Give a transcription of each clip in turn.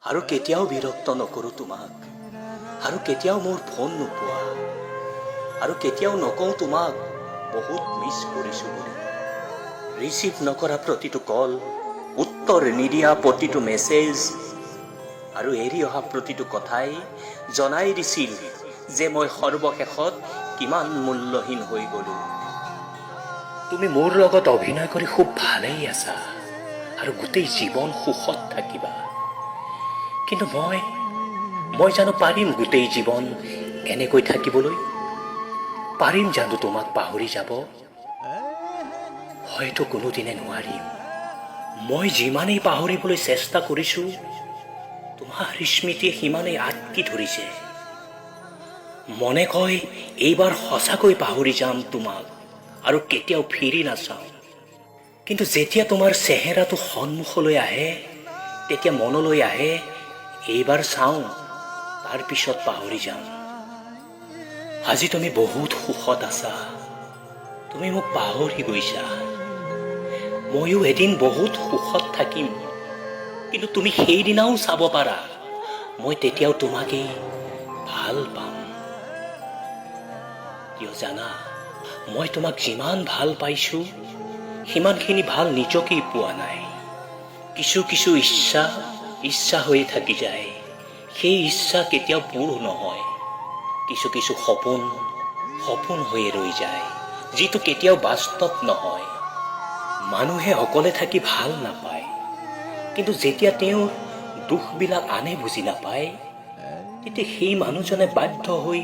আৰু কেতিয়াও বিৰক্ত নকৰোঁ তোমাক, আৰু কেতিয়াও মোৰ ফোন নোপোৱা, আৰু কেতিয়াও নকওঁ তোমাক বহুত মিছ কৰিছোঁ বুলি। ৰিচিভ নকৰা প্ৰতিটো কল, উত্তৰ নিদিয়া প্ৰতিটো মেছেজ আৰু এৰি অহা প্ৰতিটো কথাই জনাই দিছিল যে মই সৰ্বশেষত কিমান মূল্যহীন হৈ গ'লো। তুমি মোৰ লগত অভিনয় কৰি খুব ভালেই আছা আৰু গোটেই জীৱন সুখত থাকিবা, কিন্তু মই জানো পাৰিম গোটেই জীৱন এনেকৈ থাকিবলৈ? পাৰিম জানো তোমাক পাহৰি যাব? হয়তো কোনোদিনে নোৱাৰিম। মই যিমানেই পাহৰিবলৈ চেষ্টা কৰিছোঁ, তোমাৰ স্মৃতিয়ে সিমানেই আঁতকি ধৰিছে। মনে কয় এইবাৰ সঁচাকৈ পাহৰি যাম তোমাক আৰু কেতিয়াও ফিৰি নাচাওঁ, কিন্তু যেতিয়া তোমাৰ চেহেৰাটো সন্মুখলৈ আহে, তেতিয়া মনলৈ আহে এইবাৰ চাওঁ, তাৰ পিছত পাহৰি যাম। আজি তুমি বহুত সুখত আছা, তুমি মোক পাহৰি গৈছা। ময়ো এদিন বহুত সুখত থাকিম, কিন্তু তুমি সেইদিনাও চাব পাৰা মই তেতিয়াও তোমাকেই ভাল পাম। কিয় জানা, মই তোমাক যিমান ভাল পাইছোঁ, সিমানখিনি ভাল নিজকেই পোৱা নাই। কিছু কিছু ইচ্ছা হৈয়ে থাকি যায়, সেই ইচ্ছা কেতিয়াও পূৰ নহয়। কিছু কিছু সপোন হৈয়ে ৰৈ যায়, যিটো কেতিয়াও বাস্তৱ নহয়। মানুহে অকলে থাকি ভাল নাপায়, কিন্তু যেতিয়া তেওঁৰ দুখবিলাক আনে বুজি নাপায়, তেতিয়া সেই মানুহজনে বাধ্য হৈ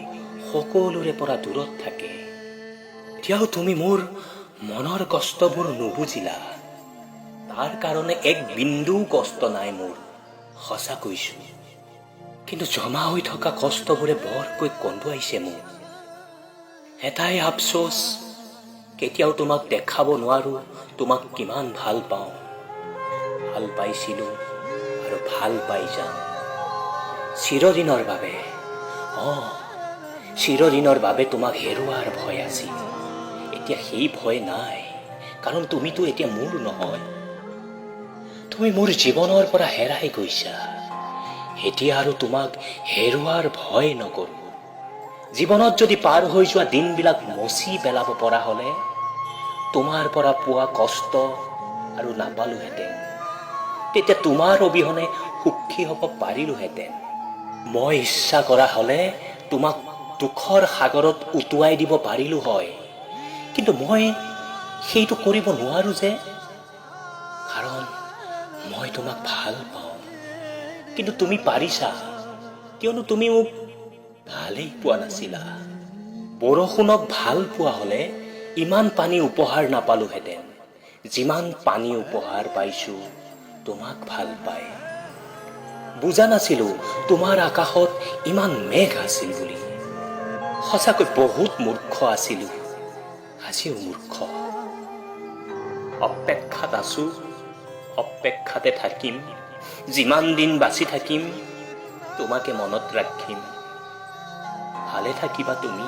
সকলোৰে পৰা দূৰত থাকে। এতিয়াও তুমি মোৰ মনৰ কষ্টবোৰ নুবুজিলা, তাৰ কাৰণে এক বিন্দুও কষ্ট নাই মোৰ, সঁচা কৈছোঁ। কিন্তু জমা হৈ থকা কষ্টবোৰে বৰকৈ কন্দুৱাইছে মোক। এটাই আফচোচ, কেতিয়াও তোমাক দেখাব নোৱাৰো তোমাক কিমান ভাল পাওঁ। ভাল পাইছিলোঁ আৰু ভাল পাই যাম চিৰদিনৰ বাবে। চিৰদিনৰ বাবে তোমাক হেৰুৱাৰ ভয় আছিল, এতিয়া সেই ভয় নাই, কাৰণ তুমিতো এতিয়া মোৰ নহয়। তুমি মোৰ জীৱনৰ পৰা হেৰাই গৈছা, এতিয়া আৰু তোমাক হেৰুৱাৰ ভয় নকৰোঁ। জীৱনত যদি পাৰ হৈ যোৱা দিনবিলাক মচি পেলাব পৰা হ'লে, তোমাৰ পৰা পোৱা কষ্ট আৰু নাপালোহেঁতেন। তেতিয়া তোমাৰ অবিহনে সুখী হ'ব পাৰিলোহেঁতেন। মই ইচ্ছা কৰা হ'লে তোমাক দুখৰ সাগৰত উটুৱাই দিব পাৰিলো হয়, কিন্তু মই সেইটো কৰিব নোৱাৰো যে, কাৰণ মই তোমাক ভাল পাওঁ। কিন্তু তুমি পাৰিছা, কিয়নো তুমি মোক ভালেই পোৱা নাছিলা। বৰষুণক ভাল পোৱা হ'লে ইমান পানী উপহাৰ নাপালোহেঁতেন, যিমান পানী উপহাৰ পাইছোঁ তোমাক ভাল পাই। বুজা নাছিলো তোমাৰ আকাশত ইমান মেঘ আছিল বুলি। সঁচাকৈ বহুত মূৰ্খ আছিলো, আজিও মূৰ্খ। অপেক্ষাত আছো, অপেক্ষাতে থাকিম, যিমান দিন বাচি থাকিম তোমাকে মনত ৰাখিম। ভালে থাকিবা তুমি।